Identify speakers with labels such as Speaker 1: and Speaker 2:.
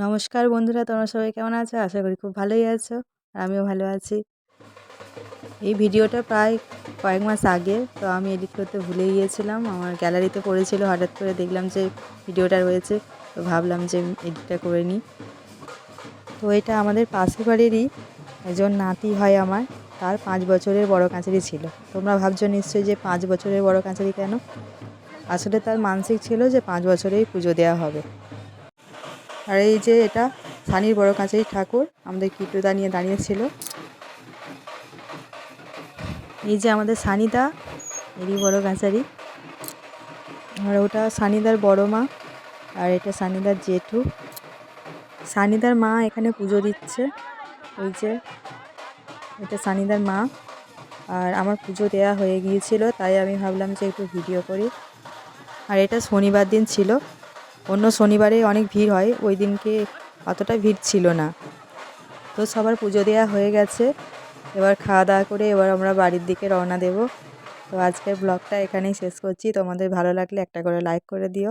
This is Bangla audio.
Speaker 1: নমস্কার বন্ধুরা, তোমরা সবাই কেমন আছো? আশা করি খুব ভালোই আছো। আর আমিও ভালো আছি। এই ভিডিওটা প্রায় কয়েক মাস আগে, তো আমি এডিট করতে ভুলে গিয়েছিলাম। আমার গ্যালারিতে পড়েছিল, হঠাৎ করে দেখলাম যে ভিডিওটা রয়েছে, তো ভাবলাম যে এডিটটা করে নিই। তো এটা আমাদের পাশের বাড়িরই একজন নাতি হয় আমার, তার 5 বছরের বড় কাছারি ছিল। তোমরা ভাবছো নিশ্চয়ই যে 5 বছরের বড় কাছারি কেন? আসলে তার মানসিক ছিল যে 5 বছরেই পুজো দেওয়া হবে। আর এই যে এটা সানির বড় কাছারি ঠাকুর আমাদের কিটুদা নিয়ে দাঁড়িয়েছিল। এই যে আমাদের সানিদা, এরই বড় কাছারি। আর ওটা সানিদার বড় মা, আর এটা সানিদার জেঠু। সানিদার মা এখানে পুজো দিচ্ছে। ওই যে এটা সানিদার মা। আর আমার পুজো দেয়া হয়ে গিয়েছিল, তাই আমি ভাবলাম যে একটু ভিডিও করি। আর এটা শনিবার দিন ছিল। অন্য শনিবারে অনেক ভিড় হয়, ওই দিনকে অতটা ভিড় ছিল না। তো সবার পুজো দেওয়া হয়ে গেছে। এবার খাওয়া দাওয়া করে এবার আমরা বাড়ির দিকে রওনা দেব। তো আজকের ব্লগটা এখানেই শেষ করছি। তোমাদের ভালো লাগলে একটা করে লাইক করে দিও।